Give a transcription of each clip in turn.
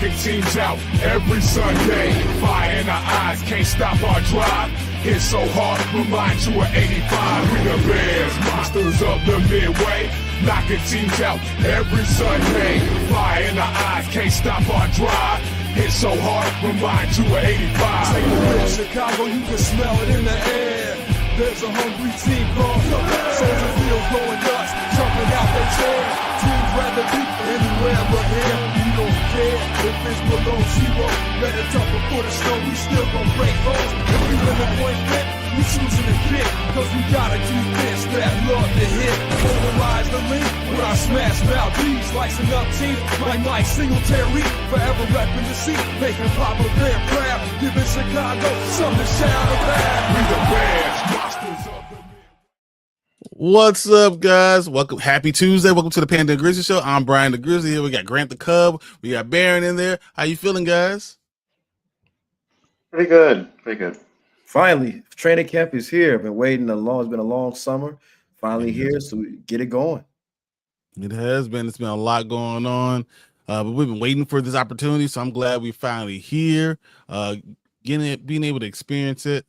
knocking teams out every Sunday. Fire in our eyes, can't stop our drive. Hit so hard, remind you of 85. We the Bears, monsters of the Midway. Knocking teams out every Sunday. Fire in our eyes, can't stop our drive. Hit so hard, remind you of 85. Take a look, Chicago, you can smell it in the air. There's a hungry team called the Soldier Field going nuts, jumping out their chair. Teams rather be anywhere but here. We don't care if it's below zero. Let it tumble for the snow, we still gon' break holes. If we win the point flip, we choosing to kick. Cause we got a defense that love to hit. Polarize the link with our smash mouth D's. Slicing up teams like Mike Singletary. Forever repping the seat, making Papa Bear proud. Giving Chicago something to shout about. We the Bears, monsters of the What's up, guys? Welcome. Happy Tuesday. Welcome to the Panda and Grizzly Show. I'm Brian the Grizzly here. We got Grant the Cub. We got Baron in there. How you feeling, guys? Pretty good. Pretty good. Finally, training camp is here. Been waiting a long. It's been a long summer. Finally here, so we get it going. It has been. It's been a lot going on, but we've been waiting for this opportunity. So I'm glad we're finally here, being able to experience it.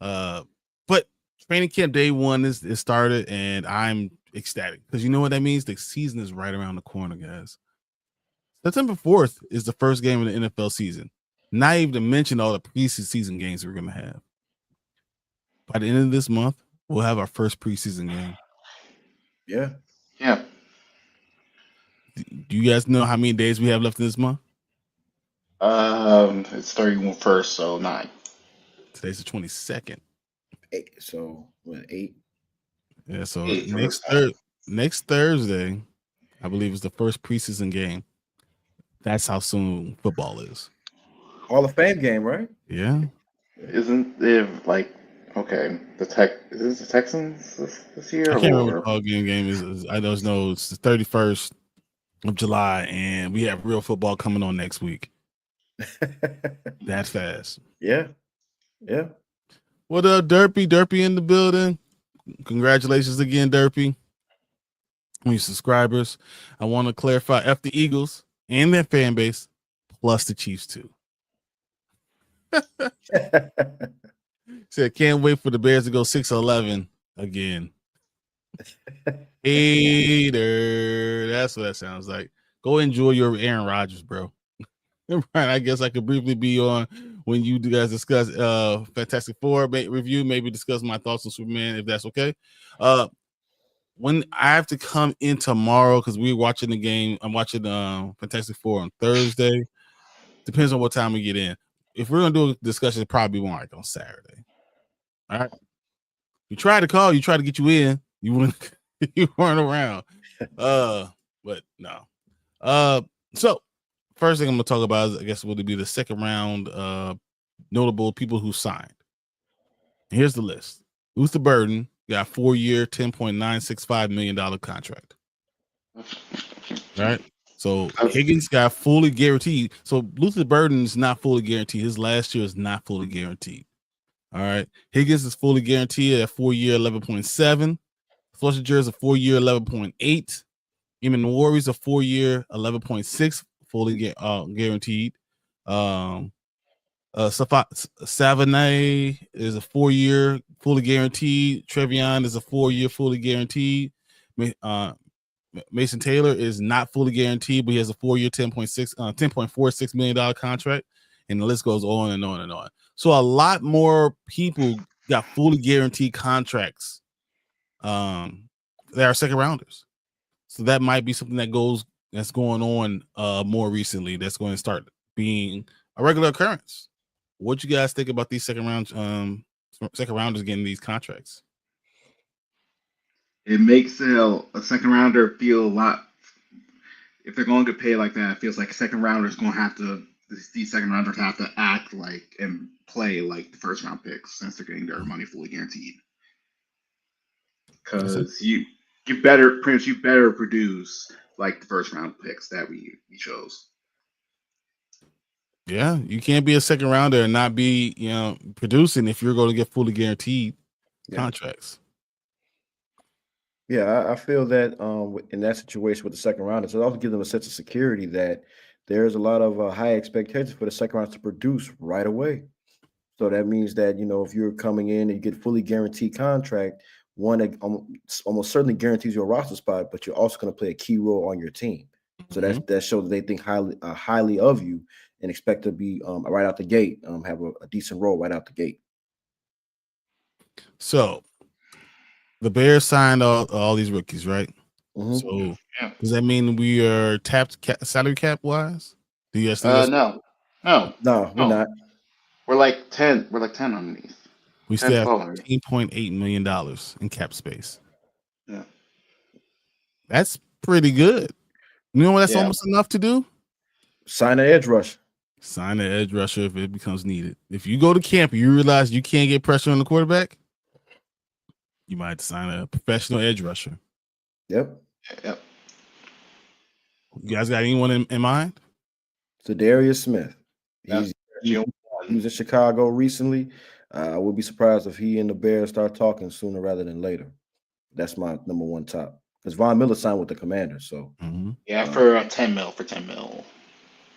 But training camp day one is started, and I'm ecstatic because you know what that means. The season is right around the corner, guys. September 4th is the first game of the NFL season. Not even to mention all the preseason games we're gonna have. By the end of this month, we'll have our first preseason game. Yeah. Yeah. Do you guys know how many days we have left in this month? It's 31st, so 9. Today's the 22nd. 8. So what? 8. Yeah, so 8 next Thursday, I believe, is the first preseason game. That's how soon football is. Hall of Fame game, right? Yeah. Isn't it like okay? Is this the Texans this year? I can't remember or? what the ball game is. I just know it's the 31st of July, and we have real football coming on next week. That's fast. Yeah. Yeah. What up, Derpy? Derpy in the building. Congratulations again, Derpy. On your subscribers. I want to clarify F the Eagles and their fan base, plus the Chiefs too. Said can't wait for the Bears to go 6-11 again. Hater. That's what that sounds like. Go enjoy your Aaron Rodgers, bro. Right, I guess I could briefly be on when you guys discuss Fantastic Four review, maybe discuss my thoughts on Superman, if that's okay. When I have to come in tomorrow because we're watching the game. I'm watching Fantastic Four on Thursday. Depends on what time we get in. If we're gonna do a discussion, it probably won't like on Saturday. All right. We tried to call, you tried to get you in, you weren't you weren't around. But no. So first thing I'm gonna talk about is I guess would be the second round notable people who signed. Here's the list. Luther Burden got a 4-year, $10.965 million contract. All right. So Higgins got fully guaranteed. So Luther Burden is not fully guaranteed. His last year is not fully guaranteed. All right. Higgins is fully guaranteed at 4-year, 11.7. Fletcher is a 4-year, 11.8. Eamon Warriors a 4-year, 11.6, fully guaranteed. Savannah is a 4-year, fully guaranteed. Trevion is a 4-year, fully guaranteed. Mason Taylor is not fully guaranteed, but he has a 4-year, $10.46 million contract, and the list goes on and on and on. So a lot more people got fully guaranteed contracts that are second rounders. So that might be something that's going on more recently. That's going to start being a regular occurrence. What you guys think about these second rounders getting these contracts? It makes a second rounder feel a lot. If they're going to get paid like that, it feels like a second rounder is going to have to. These second rounders have to act like and play like the first round picks since they're getting their money fully guaranteed. Because you better produce like the first round picks that we chose. Yeah, you can't be a second rounder and not be producing if you're going to get fully guaranteed contracts. Yeah, I feel that in that situation with the second round, it also gives them a sense of security that there's a lot of high expectations for the second round to produce right away. So that means that if you're coming in and you get fully guaranteed contract, one that almost certainly guarantees your roster spot, but you're also going to play a key role on your team. So that shows that they think highly of you and expect to be right out the gate, have a decent role right out the gate. So the Bears signed all these rookies, right? Mhm. So Yeah. does that mean we are tapped salary cap wise? Do you guys think No, No, we're no. not. We're like 10. We're like 10 underneath. we 10, still have 12 underneath. $18.8 million in cap space? Yeah. That's pretty good. You know what that's Yeah. almost enough to do? Sign an edge rush. Sign an edge rusher if it becomes needed. If you go to camp and you realize you can't get pressure on the quarterback, you might have to sign a professional edge rusher. Yep. Yep. You guys got anyone in mind? Darius Smith. That's He was in Chicago recently. I would be surprised if he and the Bears start talking sooner rather than later. That's my number one top. Because Von Miller signed with the Commanders, so Yeah, for 10 mil. For 10 mil.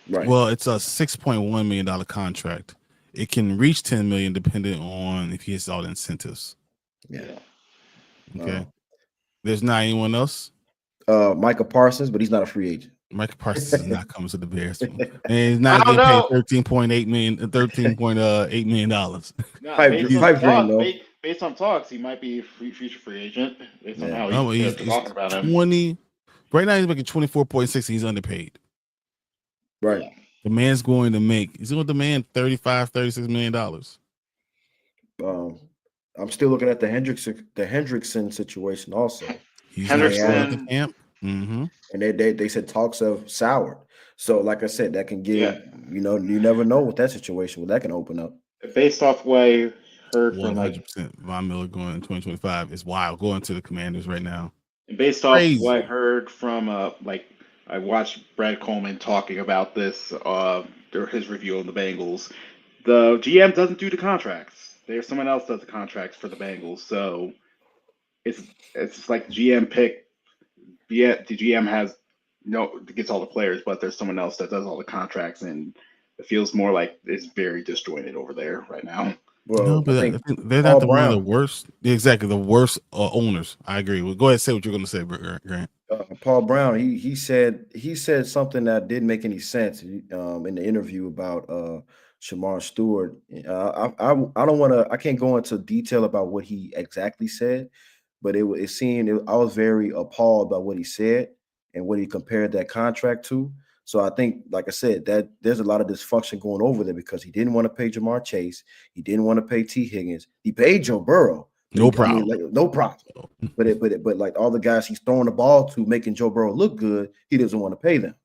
right. Well, it's a $6.1 million contract. It can reach $10 million depending on if he has all the incentives. Yeah. Okay. There's not anyone else. Micah Parsons, but he's not a free agent. Micah Parsons is not coming to the Bears, and he's not I getting don't paid know. $13.8 million. Nah, Pipe based, on pipe dream, talk, though. based on talks, he might be a future free agent. Based on Yeah. how No, he's he's talking about him. 20. Right now, he's making 24.6. He's underpaid. Right. Yeah. The man's going to make. He's going to demand $36 million. I'm still looking at the Hendrickson situation also. He's not showing up to Hendrickson. camp. Mm-hmm. And they said talks have soured. So, like I said, that can give Yeah. you never know with that situation, what that can open up. Based off what I heard from 100%. Von Miller going in 2025 is wild. Going to the Commanders right now. based off Crazy. what I heard from I watched Brad Coleman talking about this during his review on the Bengals. The GM doesn't do the contracts. There's someone else does the contracts for the Bengals. So it's just like GM pick. Yeah, the GM gets all the players, but there's someone else that does all the contracts, and it feels more like it's very disjointed over there right now. Well, No, but I I think think they're Paul not one of the Brown. worst. Exactly, the worst owners. I agree. Well, go ahead and say what you're going to say, Grant. Paul Brown, he said something that didn't make any sense in the interview about Shamar Stewart. I don't want to. I can't go into detail about what he exactly said, but it seemed I was very appalled by what he said and what he compared that contract to. So I think, like I said, that there's a lot of dysfunction going over there because he didn't want to pay Jamar Chase, he didn't want to pay T. Higgins, he paid Joe Burrow. No problem. No problem. But like all the guys he's throwing the ball to, making Joe Burrow look good, he doesn't want to pay them.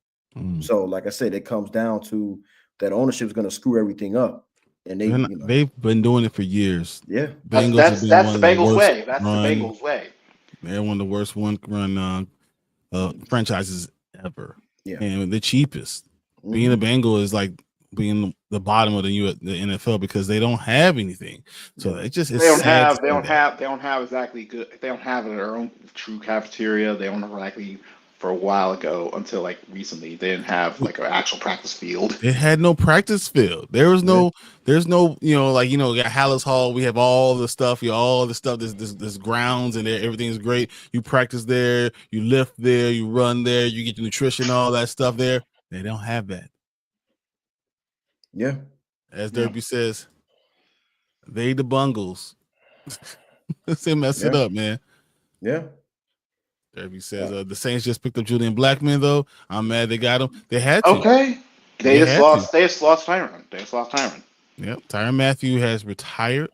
So, like I said, it comes down to that ownership is going to screw everything up, and They've been doing it for years. Yeah, That's the Bengals way. That's the Bengals way. They're one of the worst run franchises ever. Yeah, and the cheapest. Being a Bengal is like being the bottom of the NFL because they don't have anything. So it just they don't have exactly good. They don't have their own true cafeteria. They don't exactly for a while ago until like recently they didn't have like an actual practice field. It had no practice field. There's no got Hallis Hall. We have all the stuff, all the stuff. There's grounds and everything's great. You practice there, you lift there, you run there, you get your nutrition, all that stuff there. They don't have that. Yeah. As Derby says, they the bungles. They mess it up, man. Yeah. Derby says the Saints just picked up Julian Blackman, though. I'm mad they got him. They had to. Okay. They just lost Tyron. They just lost Tyron. Yep. Tyron Matthew has retired.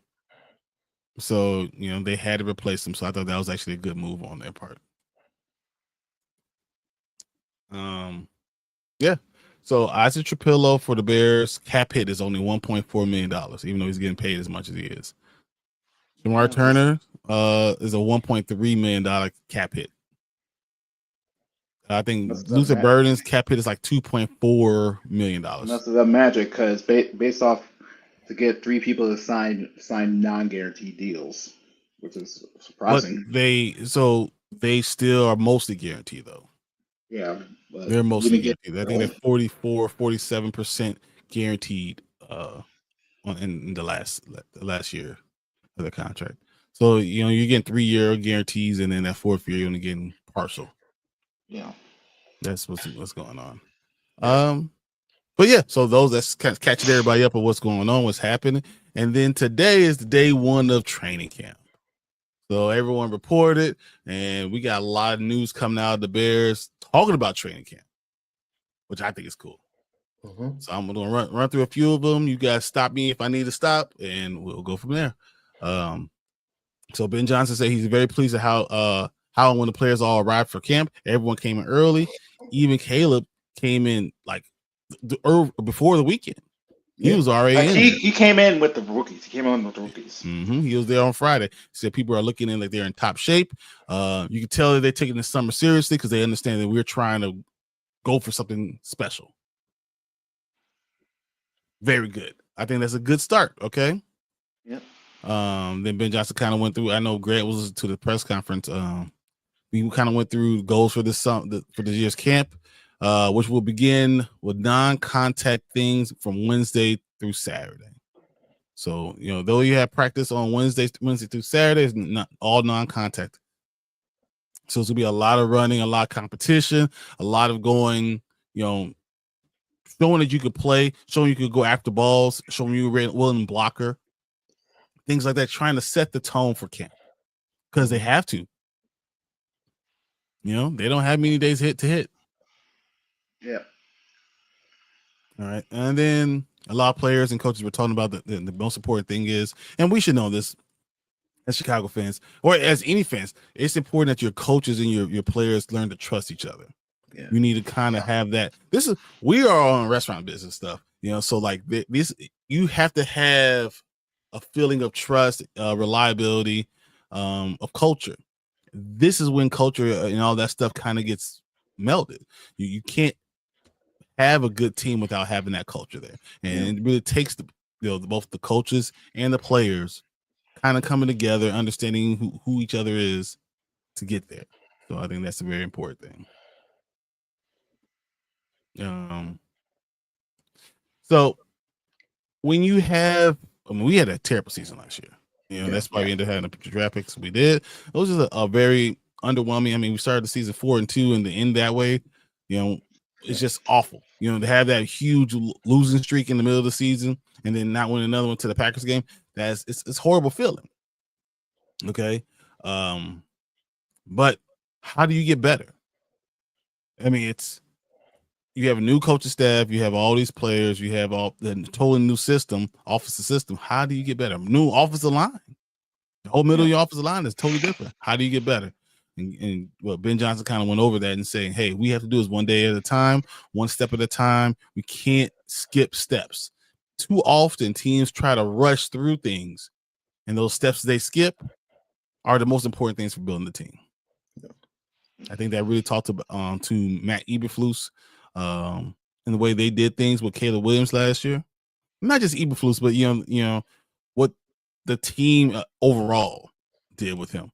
So, they had to replace him. So I thought that was actually a good move on their part. Yeah. So Isaac Trapillo for the Bears cap hit is only $1.4 million, even though he's getting paid as much as he is. Jamar Turner is a $1.3 million cap hit. I think Luther Burden's cap hit is like $2.4 million. That's the magic because based off to get three people to sign non-guaranteed deals, which is surprising. But they still are mostly guaranteed though. Yeah, but They're we mostly didn't get guaranteed. I think they're 44, 47% guaranteed in the last year of the contract. So you're getting 3-year guarantees, and then that 4th year you're only getting partial. Yeah. That's what's going on. Yeah. But yeah, so that's kind of catching everybody up on what's going on, what's happening. And then today is the day 1 of training camp. So everyone reported, and we got a lot of news coming out of the Bears talking about training camp, which I think is cool. So I'm going to run through a few of them. You guys stop me if I need to stop, and we'll go from there. So Ben Johnson said he's very pleased at how and when the players all arrived for camp, everyone came in early. Even Caleb came in like before the weekend. He was already in there. He came in with the rookies. He was there on Friday. He said people are looking in like they're in top shape. You can tell that they're taking the summer seriously because they understand that we're trying to go for something special. Very good. I think that's a good start. Okay. Yep. Then Ben Johnson kind of went through. I know Grant was to the press conference. We kind of went through goals for this year's camp, which will begin with non-contact things from Wednesday through Saturday. So though you have practice on Wednesday through Saturday, it's not all non-contact. So it's gonna be a lot of running, a lot of competition, a lot of going, showing that you could play, showing you could go after balls, showing you were willing blocker, things like that, trying to set the tone for camp because they have to. They don't have many days hit to hit. Yeah. All right. And then a lot of players and coaches were talking about the most important thing is, and we should know this as Chicago fans or as any fans, it's important that your coaches and your players learn to trust each other. Yeah. You need to kind of have that. We are on restaurant business stuff, so like this, you have to have a feeling of trust, reliability, of culture. This is when culture and all that stuff kind of gets melted. You can't have a good team without having that culture there, and it really takes both the coaches and the players kind of coming together, understanding who each other is to get there. So I think that's a very important thing. So when you have, we had a terrible season last year. That's why we ended up having the draft picks we did. It was just a very underwhelming. I mean, we started the season 4-2 and to end that way, it's just awful. To have that huge losing streak in the middle of the season and then not win another one to the Packers game, it's horrible feeling. Okay. But how do you get better? I mean, you have a new coaching staff, you have all these players, you have all the totally new offensive system. How do you get better? New offensive line. The whole middle of your offensive line is totally different. How do you get better? And Ben Johnson kind of went over that and saying, hey, we have to do this one day at a time, one step at a time. We can't skip steps. Too often teams try to rush through things, and those steps they skip are the most important things for building the team. I think that really talked to Matt Eberflus and the way they did things with Caleb Williams last year. Not just Eberflus, but what the team overall did with him.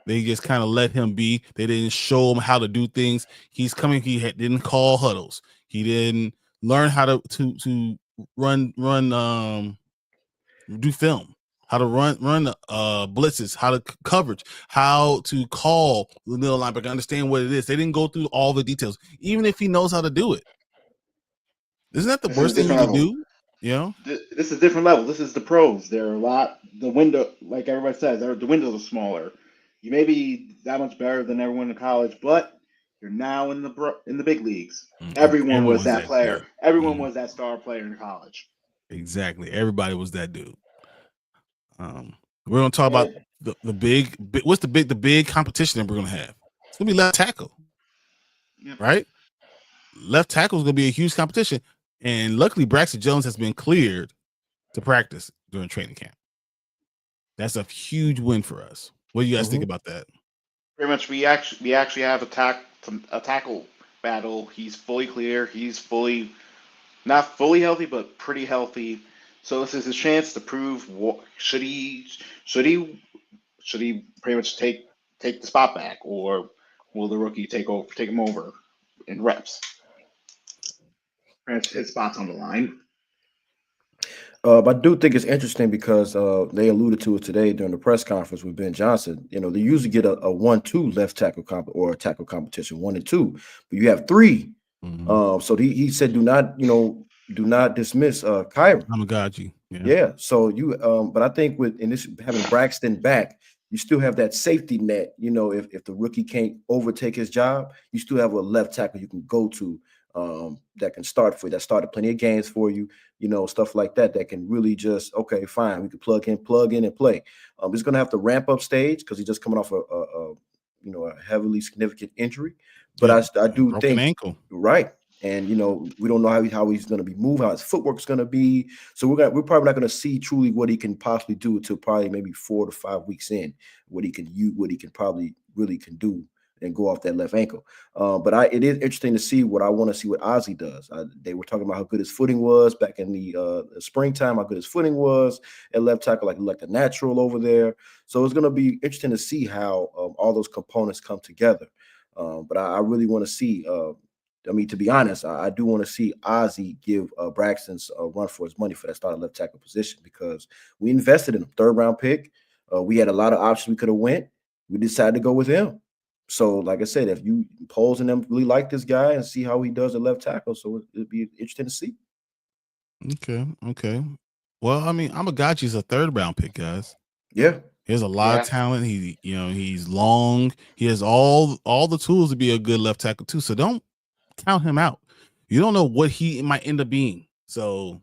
They just kind of let him be. They didn't show him how to do things. He's coming. He didn't call huddles. He didn't learn how to run do film, how to run blitzes, how to coverage, how to call the middle linebacker, understand what it is. They didn't go through all the details, even if he knows how to do it. Isn't that the worst thing you can do? This is a different level. This is the pros. They're the window, like everybody says, the windows are smaller. You may be that much better than everyone in college, but you're now in the big leagues. Everyone was that player. Everyone was that star player in college. Exactly. Everybody was that dude. We're gonna talk about the big. What's the big competition that we're gonna have? It's gonna be left tackle, right? Left tackle is gonna be a huge competition, and luckily Braxton Jones has been cleared to practice during training camp. That's a huge win for us. What do you guys think about that? Pretty much, we actually have a tackle battle. He's fully clear. He's not fully healthy, but pretty healthy. So this is his chance to prove should he pretty much take the spot back, or will the rookie take him over? in reps. His spot's on the line. I do think it's interesting because they alluded to it today during the press conference with Ben Johnson. You know, they usually get a 1-2 left tackle or a tackle competition, 1 and 2, but you have 3. So he said, do not dismiss Kyron. Amagaji. Yeah. So you, but I think in this having Braxton back, you still have that safety net. You know, if the rookie can't overtake his job, you still have a left tackle you can go to that can start for you, that started plenty of games for you, stuff like that can really just, okay, fine, we can plug in and play. He's going to have to ramp up stage because he's just coming off a heavily significant injury. But I do think ankle. Right. And we don't know how he's going to be moved, how his footwork is going to be. So we're probably not going to see truly what he can possibly do until probably maybe 4 to 5 weeks in, what he can probably really can do and go off that left ankle. But it is interesting to see what Ozzie does. They were talking about how good his footing was back in the springtime, how good his footing was at left tackle, like a natural over there. So it's going to be interesting to see how all those components come together. But I really want to see. To be honest, I do want to see Ozzie give Braxton's a run for his money for that starting left tackle position because we invested in him, 3rd round pick. We had a lot of options we could have went. We decided to go with him. So, like I said, if you Poles and them really like this guy and see how he does at left tackle, so it'd be interesting to see. Okay. Well, Amagaji's a 3rd round pick, guys. Yeah. He has a lot of talent. He's long. He has all the tools to be a good left tackle too. So don't count him out. You don't know what he might end up being. So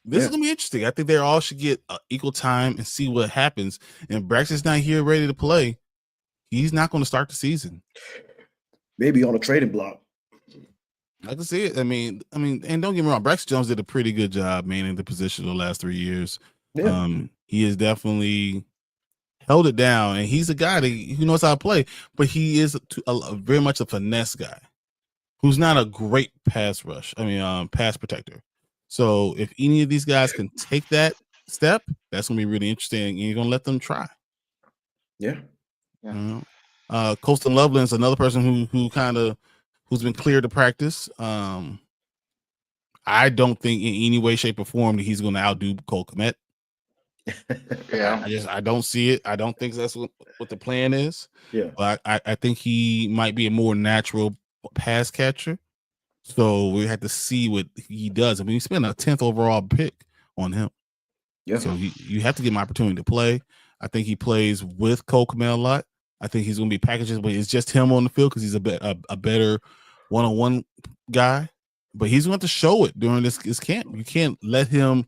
this is gonna be interesting. I think they all should get equal time and see what happens. And Braxton's not here ready to play. He's not going to start the season. Maybe on a trading block. I can see it. And don't get me wrong, Braxton Jones did a pretty good job manning the position the last 3 years. Yeah. He has definitely held it down, and he's a guy who knows how to play, but he is very much a finesse guy who's not a great pass protector. So if any of these guys can take that step, that's going to be really interesting, and you're going to let them try. Yeah. Colston Loveland's another person who's been cleared to practice. I don't think in any way, shape, or form that he's going to outdo Cole Kmet. I don't see it. I don't think that's what the plan is. Yeah, but I think he might be a more natural pass catcher. So we have to see what he does. We spent a 10th overall pick on him. Yeah. So you have to give him opportunity to play. I think he plays with Cole Kmet a lot. I think he's going to be packages, but it's just him on the field because he's a better one-on-one guy. But he's going to show it during this camp. You can't let him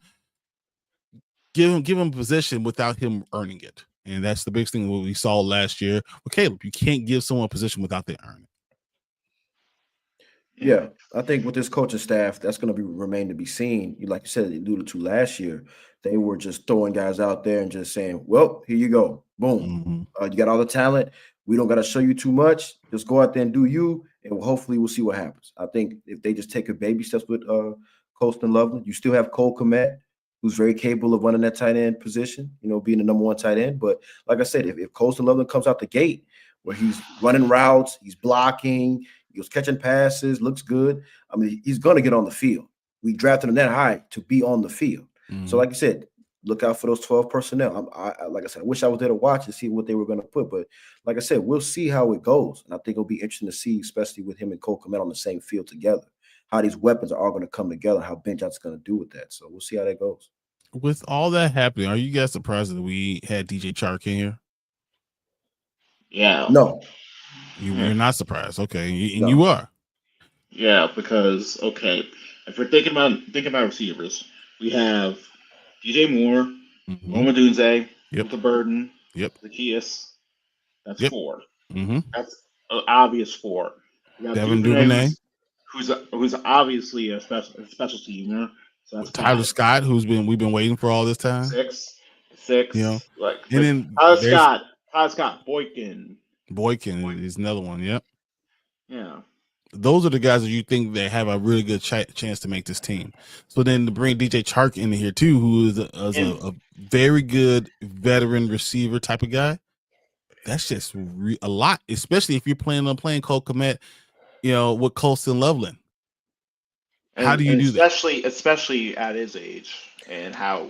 give him position without him earning it, and that's the biggest thing we saw last year with Caleb. You can't give someone a position without they earn it. Yeah, I think with this coaching staff, that's going to remain to be seen. Like you said, they alluded to last year. They were just throwing guys out there and just saying, well, here you go. Boom. You got all the talent. We don't got to show you too much. Just go out there and do you, and hopefully we'll see what happens. I think if they just take a baby steps with Colston Loveland, you still have Cole Kmet, who's very capable of running that tight end position, being the number 1 tight end. But like I said, if Colston Loveland comes out the gate where he's running routes, he's blocking, he's catching passes, looks good, he's going to get on the field. We drafted him that high to be on the field. So like you said, look out for those 12 personnel. Like I said, I wish I was there to watch and see what they were going to put. But like I said, we'll see how it goes. And I think it'll be interesting to see, especially with him and Cole Kmet on the same field together, how these weapons are all going to come together, how Ben Johnson's going to do with that. So we'll see how that goes. With all that happening, are you guys surprised that we had DJ Chark in here? Yeah. No. You're not surprised. Okay. No. You are. Yeah, because, if we're thinking about receivers, we have DJ Moore, Roma Dunze, the Burden, Zacchaeus. That's 4. That's an obvious 4. We have Devin Duvernay, who's obviously a special teamer. So that's Tyler 5. Scott, we've been waiting for all this time. 6. And then Tyler Scott, Boykin is another one. Yep. Yeah. Those are the guys that you think that have a really good chance to make this team. So then to bring DJ Chark in here too, who is a very good veteran receiver type of guy, that's just a lot, especially if you're planning on playing Cole Kmet, with Colston Loveland. How do you and do that? especially at his age and how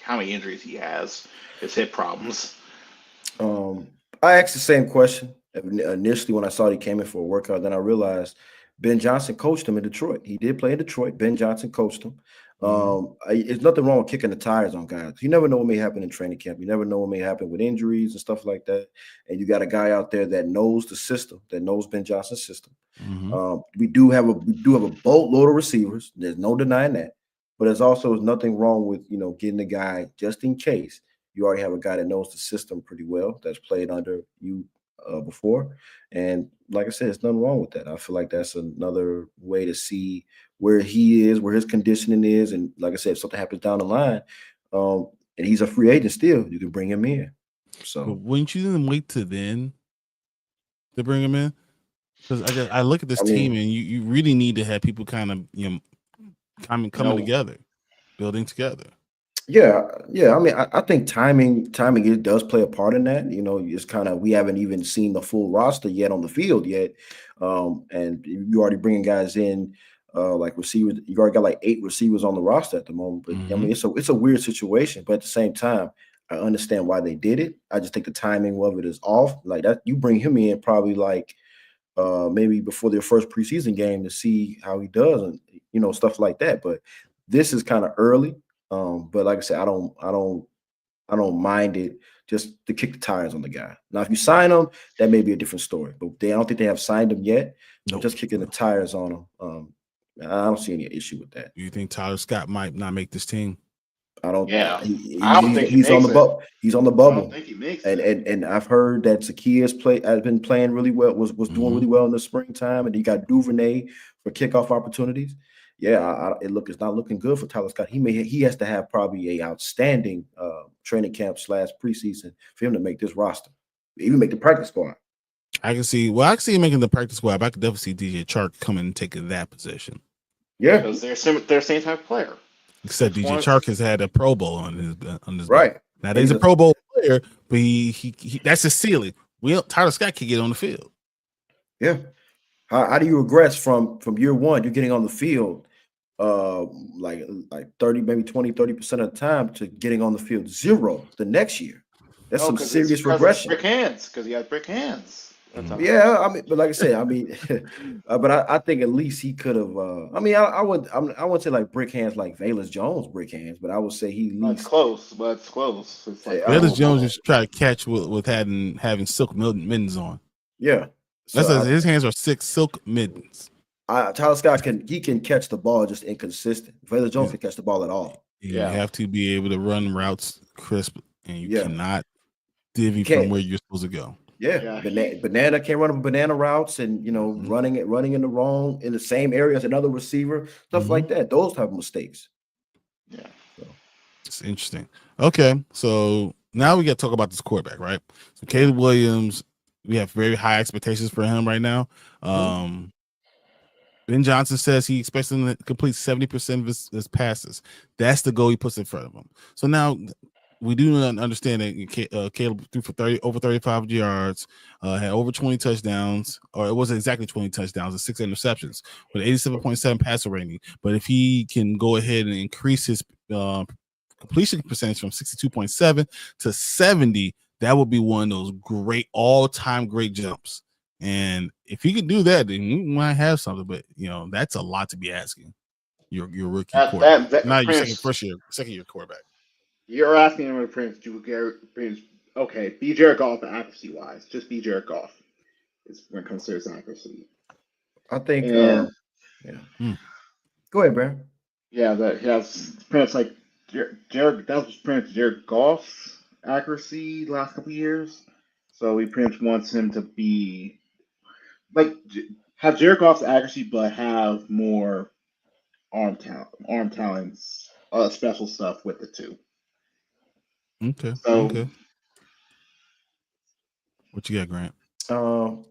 many injuries he has, his hip problems. I asked the same question initially when I saw he came in for a workout. Then I realized Ben Johnson coached him in Detroit. He did play in Detroit. Ben Johnson coached him. There's nothing wrong with kicking the tires on guys. You never know what may happen in training camp. You never know what may happen with injuries and stuff like that. And you got a guy out there that knows the system, that knows Ben Johnson's system. We do have a boatload of receivers. There's no denying that. But there's also nothing wrong with getting a guy just in case. You already have a guy that knows the system pretty well, that's played under you before. And like I said, there's nothing wrong with that. I feel like that's another way to see where he is, where his conditioning is. And like I said, if something happens down the line, and he's a free agent still, you can bring him in. So but wouldn't you then wait to then to bring him in? Because I look at this team and you really need to have people kind of coming together, building together. Yeah. I mean, I think timing it does play a part in that. It's kind of, we haven't even seen the full roster yet on the field yet, and you already bringing guys in like receivers. You already got like 8 receivers on the roster at the moment. But I mean, it's a weird situation. But at the same time, I understand why they did it. I just think the timing of it is off. Like that, you bring him in probably like maybe before their first preseason game to see how he does and stuff like that. But this is kind of early. But like I said, I don't mind it just to kick the tires on the guy. Now, if you sign him, that may be a different story. But I don't think they have signed him yet. Nope. Just kicking the tires on him. I don't see any issue with that. Do you think Tyler Scott might not make this team? I don't. Yeah, I don't think he's on the bubble. He's on the bubble. I don't think he makes it. And I've heard that Zacchaeus has been playing really well. Was doing really well in the springtime, and he got Duvernay for kickoff opportunities. Yeah, it's not looking good for Tyler Scott. He has to have probably a outstanding training camp / preseason for him to make this roster, even make the practice squad. I can see him making the practice squad. But I could definitely see DJ Chark coming and taking that position. Yeah, because they're the same type of player. Except DJ Chark has had a Pro Bowl on his right. Back. Now he's a Pro Bowl player, but he that's his ceiling. Tyler Scott can get on the field. Yeah. How do you regress from year one? You're getting on the field like 30, maybe 20-30% of the time to getting on the field 0 the next year. That's some serious regression. Brick hands, because he had brick hands. Yeah, I mean, but like I said, but I think at least he could have. I wouldn't say like brick hands like Velus Jones brick hands, but I would say he at least close. It's like Velus Jones just try to catch with having silk mittens on. Yeah, his hands are silk mittens. Tyler Scott can catch the ball, just inconsistent. Velus Jones can catch the ball at all. You have to be able to run routes crisp, and you cannot divvy from where you're supposed to go. Yeah. Banana can't run banana routes and running in the same area as another receiver, stuff like that. Those type of mistakes. Yeah. So. It's interesting. Okay, so now we got to talk about this quarterback, right? So Caleb Williams, we have very high expectations for him right now. Ben Johnson says he expects him to complete 70% of his passes. That's the goal he puts in front of him. So now we do understand that Caleb threw for over 35 yards, had over 20 touchdowns, or it wasn't exactly 20 touchdowns, and 6 interceptions with 87.7 passer rating. But if he can go ahead and increase his completion percentage from 62.7 to 70, that would be one of those great all-time great jumps. And if he could do that, then you might have something. But that's a lot to be asking your rookie quarterback, not your second year quarterback. You're asking him to be Jared Goff accuracy wise. Just be Jared Goff. Is when it comes to his accuracy. I think. Go ahead, Brad. Yeah, that he has pretty much like Jared. That was pretty much Jared Goff's accuracy the last couple of years. So he pretty much wants him to be like have Jared Goff's accuracy, but have more arm talents, special stuff with the two. Okay. So, okay. What you got, Grant? Well,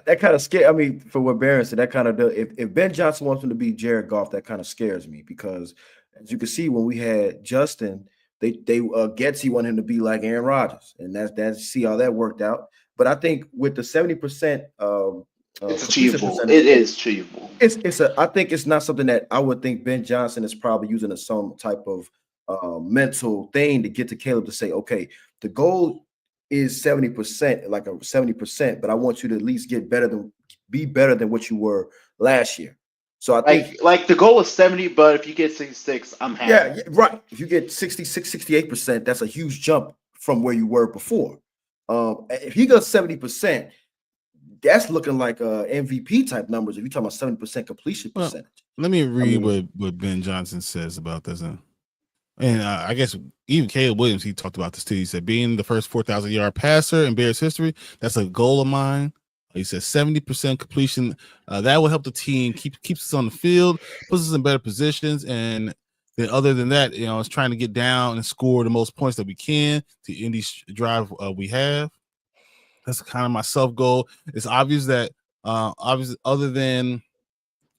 that kind of scares. I mean, for what Barron said, that kind of does. If Ben Johnson wants him to be Jared Goff, that kind of scares me because, as you can see, when we had Justin, they Getsy wanted him to be like Aaron Rodgers, and that's see how that worked out. But I think with the 70% It's completion achievable. percentage. It is achievable. I think it's not something that I would think Ben Johnson is probably using as some type of mental thing to get to Caleb to say, okay, the goal is 70%, like a 70%, but I want you to at least be better than what you were last year. So I think Like the goal is 70, but if you get 66, I'm happy. yeah, right. If you get 66, 68%, that's a huge jump from where you were before. If he goes 70%, that's looking like MVP type numbers. If you're talking about 70% completion percentage. Let me read what Ben Johnson says about this. And I guess even Caleb Williams, he talked about this too. He said, being the first 4,000-yard passer in Bears history, that's a goal of mine. He said 70% completion. That will help the team, keeps us on the field, puts us in better positions. And then other than that, it's trying to get down and score the most points that we can to end each drive we have. That's kind of my self goal. It's obvious that obviously other than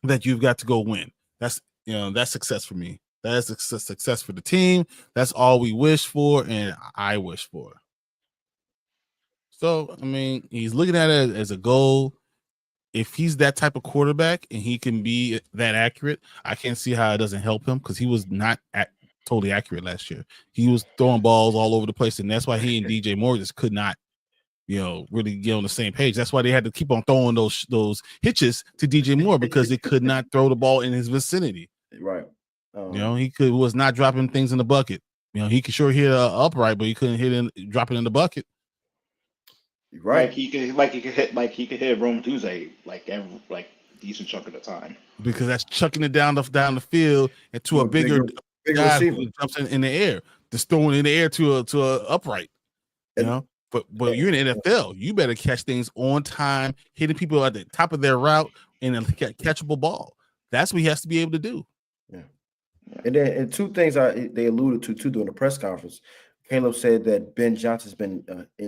that, you've got to go win. That's success for me. That is a success for the team. That's all we wish for, and I wish for. So, I mean, he's looking at it as a goal. If he's that type of quarterback and he can be that accurate, I can't see how it doesn't help him, because he was not totally accurate last year. He was throwing balls all over the place, and that's why he and DJ Moore just could not, really get on the same page. That's why they had to keep on throwing those hitches to DJ Moore, because they could not throw the ball in his vicinity. Right. He was not dropping things in the bucket. He could sure hit upright, but he couldn't drop it in the bucket. Right. He could hit Rome Tuesday like decent chunk of the time. Because that's chucking it down the field and to a bigger guy who jumps in the air, just throwing in the air to a upright. But you're in the NFL, you better catch things on time, hitting people at the top of their route in a catchable ball. That's what he has to be able to do. Yeah. And two things they alluded to too during the press conference. Caleb said that Ben Johnson's been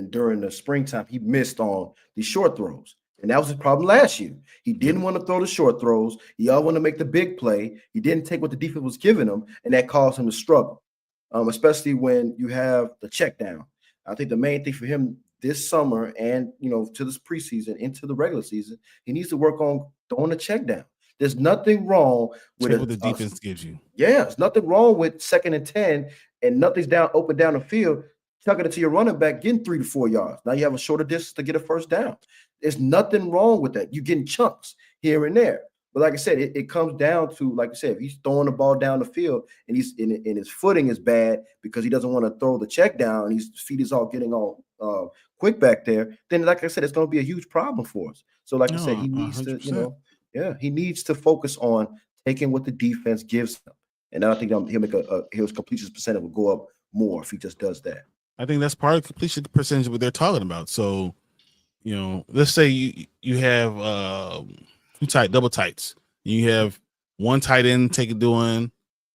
during the springtime, he missed on the short throws. And that was his problem last year. He didn't want to throw the short throws. He all want to make the big play. He didn't take what the defense was giving him, and that caused him to struggle, especially when you have the check down. I think the main thing for him this summer and, to this preseason, into the regular season, he needs to work on throwing the check down. There's nothing wrong with what the defense gives you. Yeah, there's nothing wrong with 2nd and 10 and nothing's open down the field, chucking it to your running back, getting 3 to 4 yards. Now you have a shorter distance to get a first down. There's nothing wrong with that. You're getting chunks here and there. But like I said, it comes down to, like I said, if he's throwing the ball down the field and he's in his footing is bad because he doesn't want to throw the check down, and his feet is all getting all quick back there, then like I said, it's going to be a huge problem for us. So like I said, he needs 100%. He needs to focus on taking what the defense gives him. And then I think he'll make his completion percentage will go up more if he just does that. I think that's part of the completion percentage what they're talking about. So, let's say you have double tights. You have one tight end doing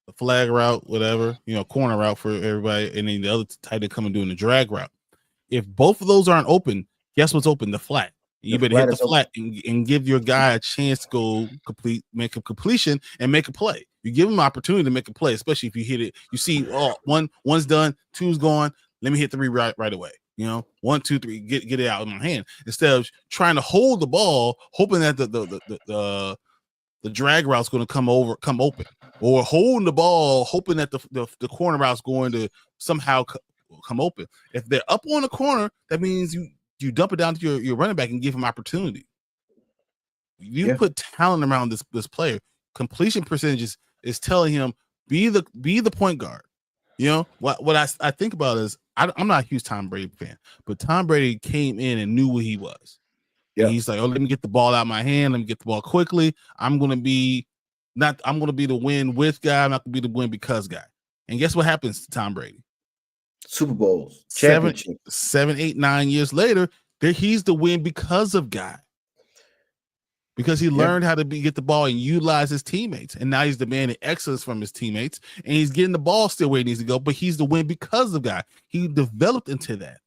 the flag route, whatever, corner route for everybody, and then the other tight end coming doing the drag route. If both of those aren't open, guess what's open? The flat. You better hit the flat and give your guy a chance to go make a completion and make a play. You give him an opportunity to make a play, especially if you hit it. You see, one's done, two's gone. Let me hit 3 right away. 1, 2, 3, get it out of my hand. Instead of trying to hold the ball, hoping that the drag route's going to come open, or holding the ball, hoping that the corner route's going to somehow come open. If they're up on the corner, that means you dump it down to your running back and give him opportunity. You put talent around this player. Completion percentages is telling him be the point guard. What I think about is I'm not a huge Tom Brady fan, but Tom Brady came in and knew what he was. Yeah, and he's like, let me get the ball out of my hand. Let me get the ball quickly. I'm gonna be the win with guy. I'm not gonna be the win because guy. And guess what happens to Tom Brady? Super Bowls, 7, 8, 9 years later, he's the win because of guy. Because he learned how to get the ball and utilize his teammates. And now he's demanding excellence from his teammates. And he's getting the ball still where he needs to go, but he's the win because of guy. He developed into that.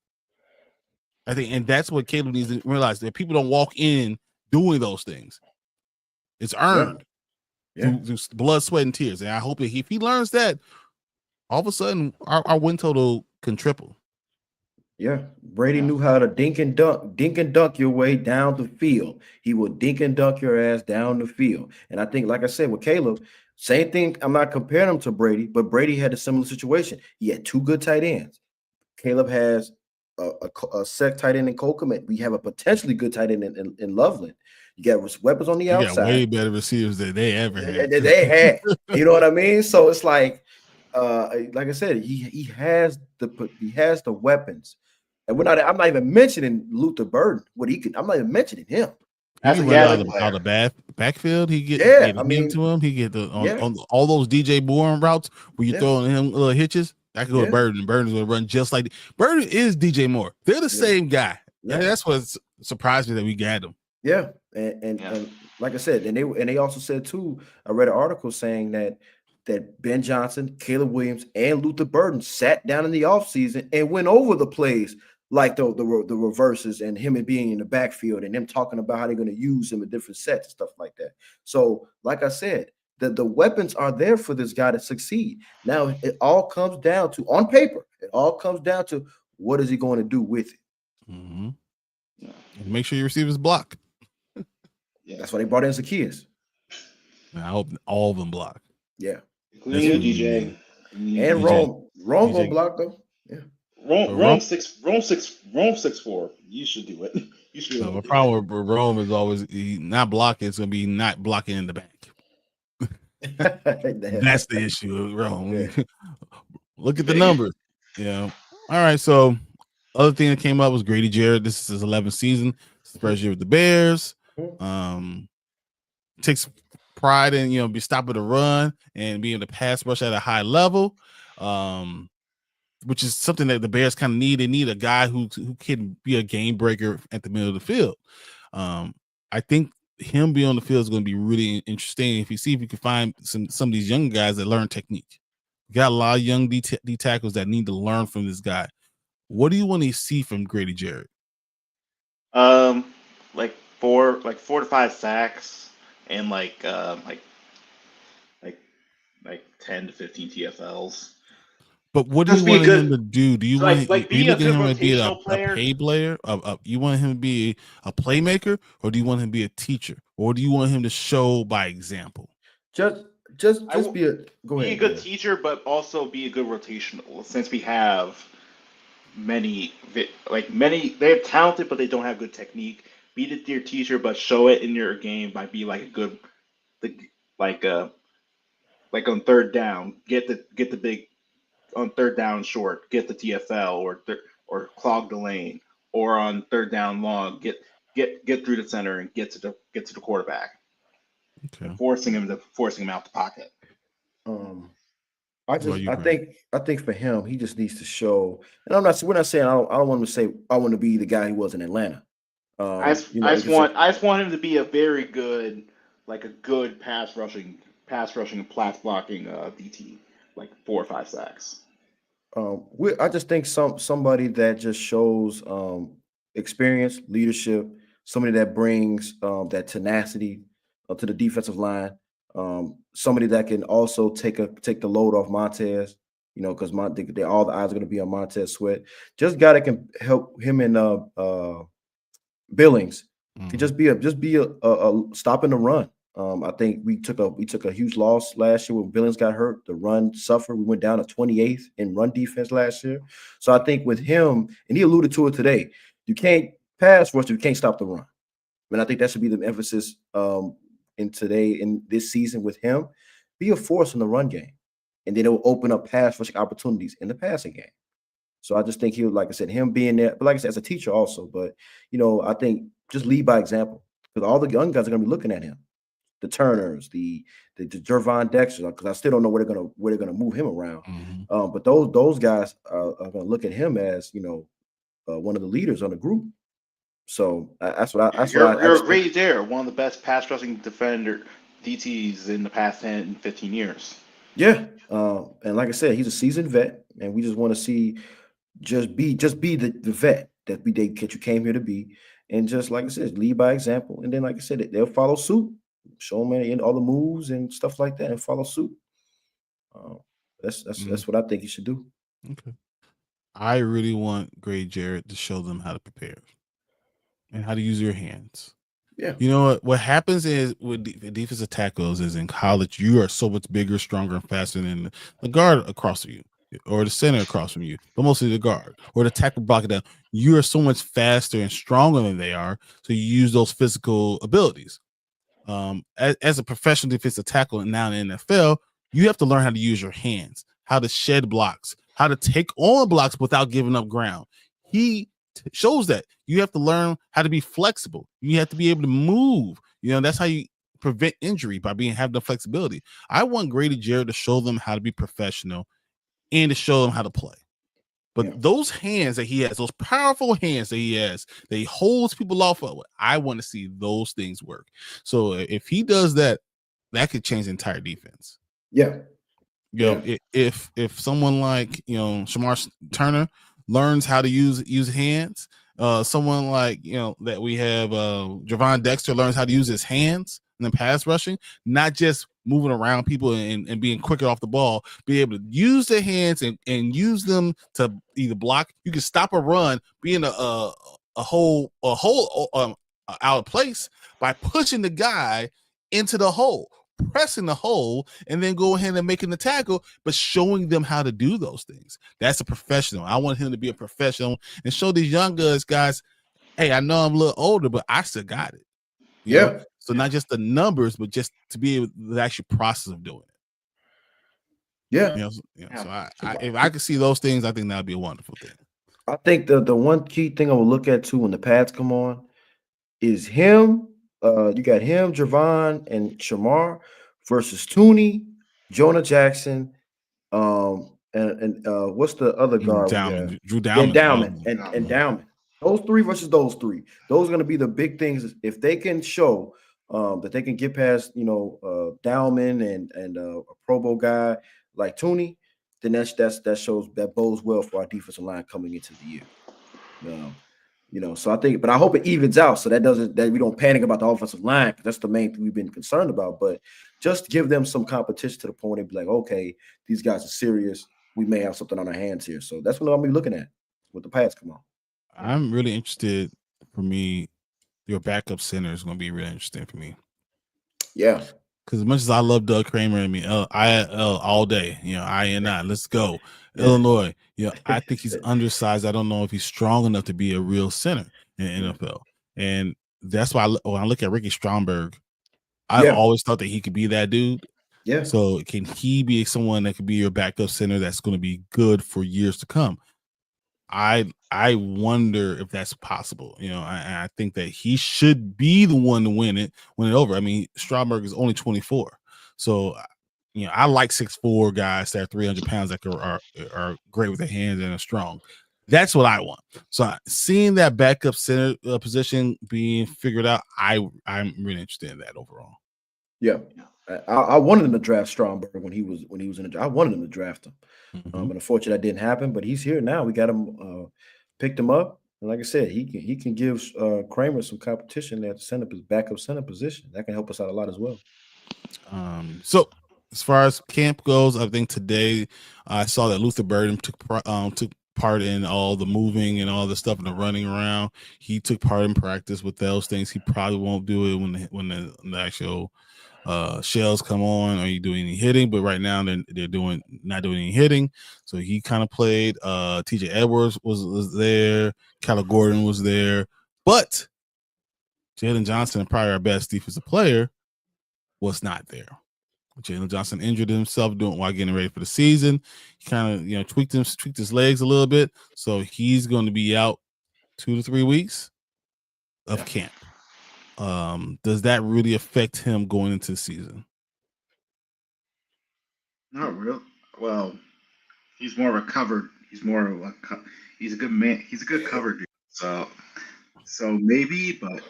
I think, and that's what Caleb needs to realize, that people don't walk in doing those things. It's earned through blood, sweat, and tears. And I hope that if he learns that, all of a sudden our win total can triple. Yeah, Brady knew how to dink and dunk your way down the field. He will dink and dunk your ass down the field. And I think, like I said, with Caleb, same thing. I'm not comparing him to Brady, but Brady had a similar situation. He had two good tight ends. Caleb has a set tight end in Cole Kmet. We have a potentially good tight end in Loveland. You got weapons on the You got way outside. better receivers than they ever had. They had, you know what I mean? So it's like I said, he has the weapons. And I'm not even mentioning Luther Burden, what he can. I'm not even mentioning him. He As a can run gathering out of player. backfield. He get Yeah, a I him mean, to him. He get yeah, on all those DJ Bourne routes where you yeah, throwing him little hitches. I could go to yeah, Burden. Burden's gonna run just like Burden is DJ Moore. They're the yeah, same guy. And yeah. that's what surprised me that we got him. Yeah, and like I said, and they also said too. I read an article saying that Ben Johnson, Caleb Williams, and Luther Burden sat down in the offseason and went over the plays like the reverses and him being in the backfield and them talking about how they're going to use him in different sets and stuff like that. So, like I said, the weapons are there for this guy to succeed. Now it all comes down to on paper. It all comes down to what is he going to do with it. Mm-hmm. And make sure your receivers block. Yeah. That's why they brought in Zacchaeus. I hope all of them block. Yeah. Including you, DJ. And DJ. Rome gonna block though. Yeah. Rome 6'4". You should do it. You should. No, the problem with Rome is always not blocking. It's gonna be not blocking in the back. That's the issue with Rome. Yeah. Look at the numbers. Yeah. All right. So, other thing that came up was Grady Jarrett. This is his 11th season. It's the first year with the Bears. Takes pride in be stopping the run and being able to pass rush at a high level. Which is something that the Bears kind of need. They need a guy who can be a game breaker at the middle of the field. I think him being on the field is going to be really interesting. If you can find some of these young guys that learn technique. You got a lot of young D tackles that need to learn from this guy. What do you want to see from Grady Jarrett? Like 4 to 5 sacks and like 10 to 15 TFLs. But what do you want him to do? Do you want are you looking at him to be rotational a player? pay player? You want him to be a playmaker, or do you want him to be a teacher, or do you want him to show by example? Go ahead. Be a good teacher, but also be a good rotational. Since we have many, they have talented, but they don't have good technique. Be your teacher, but show it in your game by be like a good, like on third down, get the big. On third down short, get the TFL or clog the lane, or on third down long, get through the center and get to the quarterback. Okay. Forcing him out the pocket. I think for him, he just needs to show. And we're not saying I don't want him to say I want to be the guy he was in Atlanta. I just want him to be a very good, like a good pass rushing and pass blocking DT, like 4 or 5 sacks. I just think somebody that just shows experience, leadership, somebody that brings that tenacity to the defensive line, somebody that can also take the load off Montez, because all the eyes are going to be on Montez Sweat. Just a guy that can help him in Billings. Can just be a stopping the run. I think we took a huge loss last year when Billings got hurt. The run suffered. We went down to 28th in run defense last year. So I think with him, and he alluded to it today, you can't pass rush, you can't stop the run. And I think that should be the emphasis in this season with him. Be a force in the run game, and then it will open up pass rushing opportunities in the passing game. So I just think he'll, like I said, him being there, but like I said, as a teacher also. But I think just lead by example, because all the young guys are going to be looking at him. The Turners, the Jervon Dexter, because I still don't know where they're gonna move him around. But those guys are gonna look at him as one of the leaders on the group. So you're Grady Jarrett, one of the best pass rushing defender DTs in the past 10, 15 years. Yeah, and like I said, he's a seasoned vet, and we just want to see just be the vet that you came here to be, and just like I said, lead by example, and then like I said, they'll follow suit. Show them in all the moves and stuff like that, and follow suit. That's what I think you should do. Okay. I really want Gray Jarrett to show them how to prepare and how to use your hands. Yeah. You know what happens is with defensive tackles is in college, you are so much bigger, stronger, and faster than the guard across from you or the center across from you, but mostly the guard or the tackle blocking down. You are so much faster and stronger than they are. So you use those physical abilities. As a professional defensive tackle and now in the NFL, you have to learn how to use your hands, how to shed blocks, how to take on blocks without giving up ground. He shows that you have to learn how to be flexible. You have to be able to move. That's how you prevent injury by having the flexibility. I want Grady Jarrett to show them how to be professional and to show them how to play. But those hands that he has, those powerful hands that he has, that he holds people off of, I want to see those things work. So if he does that, that could change the entire defense. Yeah. If someone like Shamar Turner learns how to use hands, someone like that we have Javon Dexter learns how to use his hands in the pass rushing, not just moving around people and being quicker off the ball, be able to use their hands and use them to either block. You can stop a run, be in a hole out of place by pushing the guy into the hole, pressing the hole, and then go ahead and making the tackle, but showing them how to do those things. That's a professional. I want him to be a professional and show these young guys, hey, I know I'm a little older, but I still got it. You know? So not just the numbers, but just to be able the actual process of doing it. So if I could see those things, I think that'd be a wonderful thing. I think the one key thing I will look at too when the pads come on is him. You got him, Javon, and Shamar versus Tooney, Jonah Jackson, and what's the other guard? Drew Dowman, and Dowman. Those three versus those three. Those are going to be the big things. If they can show that they can get past, Dowman and a Pro Bowl guy like Tooney, then that bodes well for our defensive line coming into the year. So I think, but I hope it evens out so that we don't panic about the offensive line, because that's the main thing we've been concerned about. But just give them some competition to the point and be like, okay, these guys are serious. We may have something on our hands here. So that's what I'm gonna be looking at with the pads come on. I'm really interested. For me, your backup center is going to be really interesting for me. Yeah, because as much as I love Doug Kramer and me, IL all day, let's go. Illinois, I think he's undersized. I don't know if he's strong enough to be a real center in the NFL. And that's why when I look at Ricky Stromberg, I always thought that he could be that dude. Yeah. So can he be someone that could be your backup center that's going to be good for years to come? I wonder if that's possible. I think that he should be the one to win it over. I mean, Stromberg is only 24. So, I like 6'4" guys that are 300 pounds that are great with their hands and are strong. That's what I want. So seeing that backup center position being figured out, I'm really interested in that overall. Yeah. I wanted him to draft Stromberg when he was in the draft. I wanted him to draft him. But unfortunately that didn't happen. But he's here now. We got him picked him up. And like I said, he can give Kramer some competition at the backup center position. That can help us out a lot as well. So as far as camp goes, I think today I saw that Luther Burden took part in all the moving and all the stuff and the running around. He took part in practice with those things. He probably won't do it when the actual shells come on or you do any hitting, but right now they're not doing any hitting. So he kind of played. TJ Edwards was there, Kyler Gordon was there, but Jalen Johnson, probably our best defensive player, was not there. Jalen Johnson injured himself while getting ready for the season. He kind of tweaked his legs a little bit, so he's going to be out 2 to 3 weeks of camp. Does that really affect him going into the season? Not real. Well, he's more recovered. He's a good man. He's a good cover dude. So maybe, but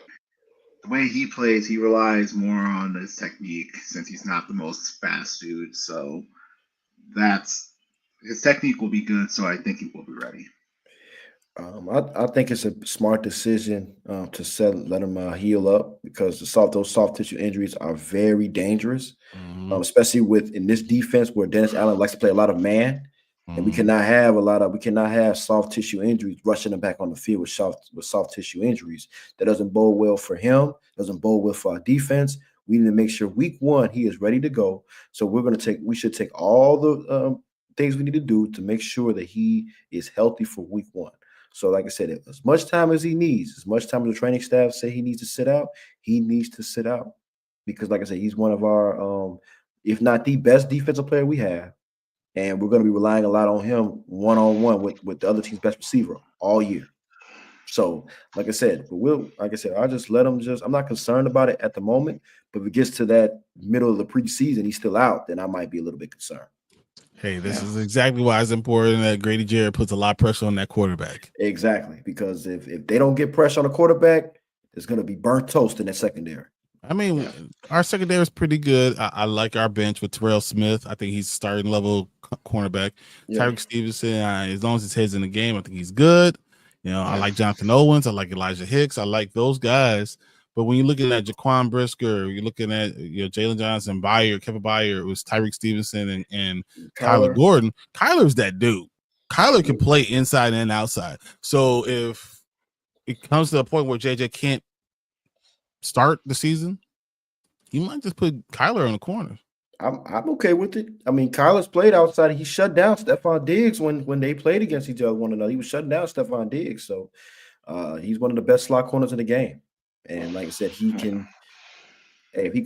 the way he plays, he relies more on his technique since he's not the most fast dude. So his technique will be good. So I think he will be ready. I think it's a smart decision to let him heal up, because those soft tissue injuries are very dangerous, especially in this defense where Dennis Allen likes to play a lot of man. And we cannot have soft tissue injuries rushing him back on the field with soft tissue injuries. That doesn't bode well for him, doesn't bode well for our defense. We need to make sure week 1 he is ready to go. So we should take all the things we need to do to make sure that he is healthy for week 1. So, like I said, as much time as he needs, as much time as the training staff say he needs to sit out, he needs to sit out. Because, like I said, he's one of our, if not the best defensive player we have. And we're going to be relying a lot on him one-on-one with the other team's best receiver all year. So, like I said, I'll just let him I'm not concerned about it at the moment. But if it gets to that middle of the preseason, he's still out, then I might be a little bit concerned. Hey, this is exactly why it's important that Grady Jarrett puts a lot of pressure on that quarterback. Exactly, because if they don't get pressure on the quarterback, there's going to be burnt toast in that secondary. I mean, our secondary is pretty good. I like our bench with Terrell Smith. I think he's starting level cornerback. Yeah. Tyreek Stevenson, as long as his head's in the game, I think he's good. I like Jonathan Owens. I like Elijah Hicks. I like those guys. But when you're looking at Jaquan Brisker, you're looking at Jalen Johnson, Kevin Byard, it was Tyreek Stevenson and Kyler Gordon. Kyler's that dude. Kyler can play inside and outside. So if it comes to a point where JJ can't start the season, you might just put Kyler on the corner. I'm okay with it. I mean, Kyler's played outside. He shut down Stephon Diggs when they played against each other one another. He was shutting down Stephon Diggs. So he's one of the best slot corners in the game. And like I said, if he can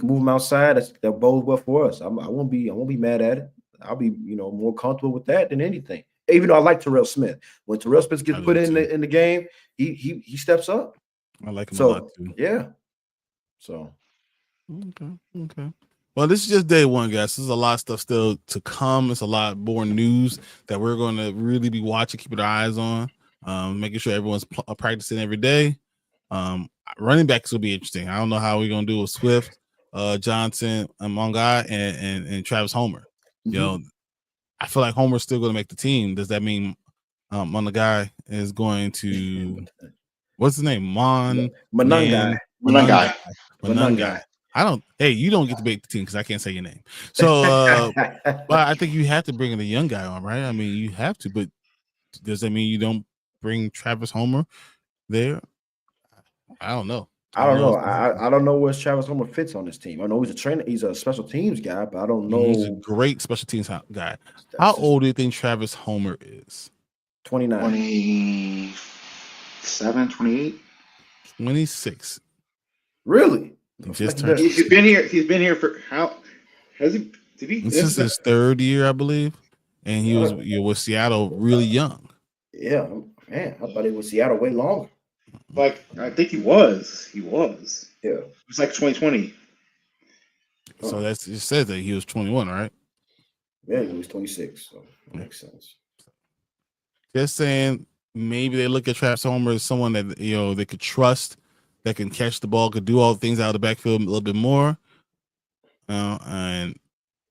move him outside, that bodes well for us. I won't be mad at it. I'll be more comfortable with that than anything. Even though I like Terrell Smith. When Terrell Smith gets put in the game, he steps up. I like him a lot too. Yeah. So okay. Well, this is just day 1, guys. There's a lot of stuff still to come. It's a lot more news that we're going to really be watching, keeping our eyes on, making sure everyone's practicing every day. Running backs will be interesting. I don't know how we're going to do with Swift, Johnson, Mongai, and Travis Homer. Mm-hmm. I feel like Homer's still going to make the team. Does that mean Mongai is going to what's his name? Manungai. Hey, you don't get to make the team because I can't say your name. So, but I think you have to bring the young guy on, right? I mean, you have to, but does that mean you don't bring Travis Homer there? I don't know. I don't know. I don't know where Travis Homer fits on this team. I know he's a trainer. He's a special teams guy, but I don't know. He's a great special teams guy. How old do you think Travis Homer is? 29. 27, 28? 26. Really? He's been here for how has he? Did he? This is his 3rd year, I believe, and he was with Seattle really young. Yeah, man, I thought he was Seattle way longer. Like I think he was. Yeah, it was like 2020. So it says that he was 21, right? Yeah, he was 26. So that makes sense. Just saying, maybe they look at Travis Homer as someone that they could trust, that can catch the ball, could do all the things out of the backfield a little bit more. And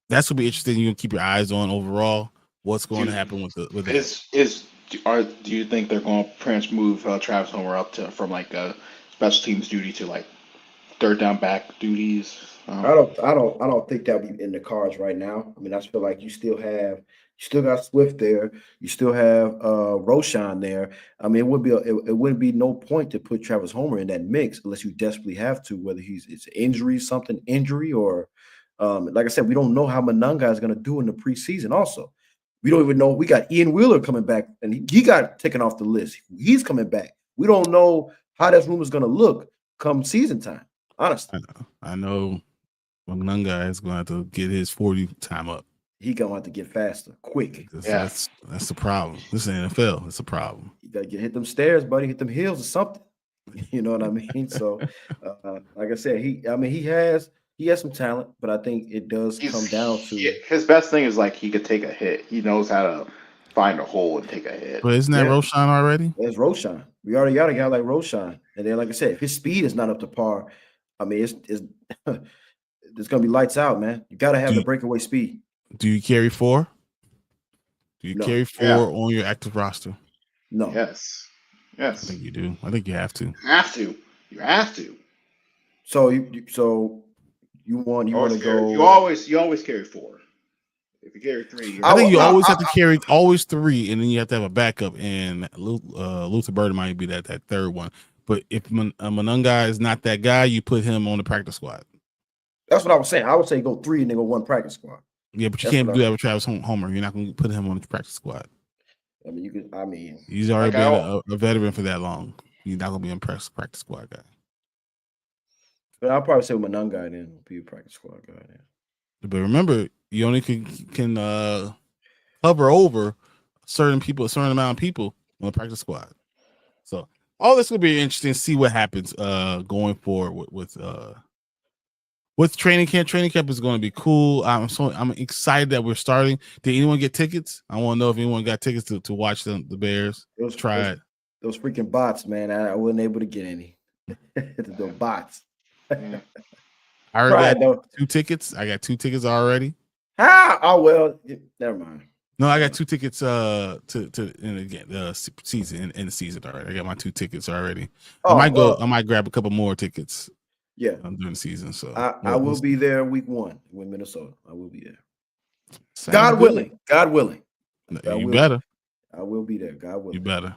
that's gonna be interesting. You can keep your eyes on overall what's going to happen with that. Do you think they're going to move Travis Homer up from like special teams duty to like 3rd down back duties? I don't think that would be in the cards right now. I mean, I feel like you still got Swift there. You still have Roshan there. I mean, it wouldn't be no point to put Travis Homer in that mix unless you desperately have to, whether it's injury, or like I said, we don't know how Manungai is going to do in the preseason. Also, we don't even know. We got Ian Wheeler coming back, and he got taken off the list. He's coming back. We don't know how that room is going to look come season time. Honestly, I know Manungai is going to have to get his 40 time up. He gonna have to get faster, quick. That's the problem. This is NFL. It's a problem. You gotta hit them stairs, buddy. Hit them hills or something. You know what I mean? So, like I said, he has some talent, but I think it does come down to his best thing is like he could take a hit. He knows how to find a hole and take a hit. But isn't that Roshan already? It's Roshan. We already got a guy like Roshan, and then like I said, if his speed is not up to par, I mean, it's gonna be lights out, man. You gotta have the breakaway speed. Do you carry 4? Do you carry 4 on your active roster? No. Yes. I think you do. I think you have to. You have to. So you want to go? You always carry 4. If you carry 3, I think you always have to carry always 3, and then you have to have a backup. And Luther Burden might be that third one. But if Monunga is not that guy, you put him on the practice squad. That's what I was saying. I would say go 3 and then go 1 practice squad. Yeah, but you can't do that with Travis Homer. You're not going to put him on the practice squad. I mean, you could. I mean, he's already been a veteran for that long. He's not going to be a practice squad guy. But I'll probably say Monunga then be a practice squad guy. Then. But remember, you only can hover over a certain amount of people on the practice squad. So all this will be interesting. See what happens going forward with training camp. Training camp is going to be cool. I'm excited that we're starting. Did anyone get tickets? I want to know if anyone got tickets to watch the Bears. Try it. Those freaking bots, man. I wasn't able to get any. The bots. I already got 2 tickets. I got 2 tickets already. Oh well, never mind. No, I got 2 tickets in the season in the season already. I got my 2 tickets already. I might grab a couple more tickets. Yeah, during the season. So I will be there week 1 with Minnesota. I will be there. God willing. God willing. You better. I will be there. God willing. You better.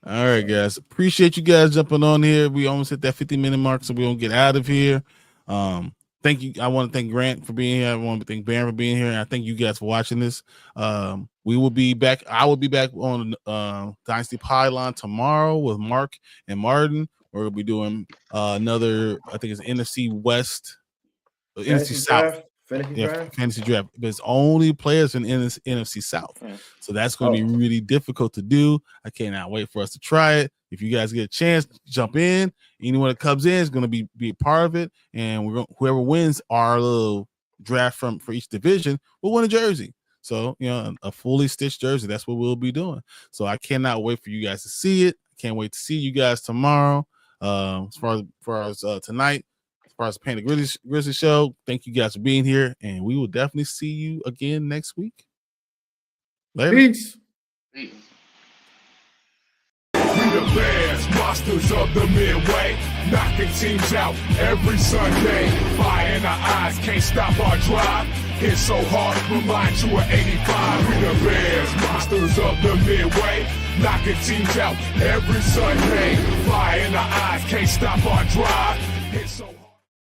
All right, guys. Appreciate you guys jumping on here. We almost hit that 50-minute mark, so we're gonna get out of here. Thank you. I want to thank Grant for being here. I want to thank Baron for being here. And I thank you guys for watching this. We will be back. I will be back on Dynasty Pylon tomorrow with Mark and Martin. We're gonna be doing another, I think it's NFC West, NFC South. Fantasy draft. But it's only players in NFC South. So that's going to be really difficult to do. I cannot wait for us to try it. If you guys get a chance, jump in. Anyone that comes in is going to be a part of it. And whoever wins our little draft for each division will win a jersey. So, a fully stitched jersey. That's what we'll be doing. So I cannot wait for you guys to see it. Can't wait to see you guys tomorrow. As far as tonight, as far as the Panda Grizzly show, thank you guys for being here, and we will definitely see you again next week. Later. Peace. We the Bears, monsters of the Midway, knocking teams out every Sunday. Fire in our eyes, can't stop our drive. Hit so hard, remind you of 85. We the Bears, monsters of the Midway, knocking teams out every Sunday. Fire in our eyes, can't stop our drive. Hit so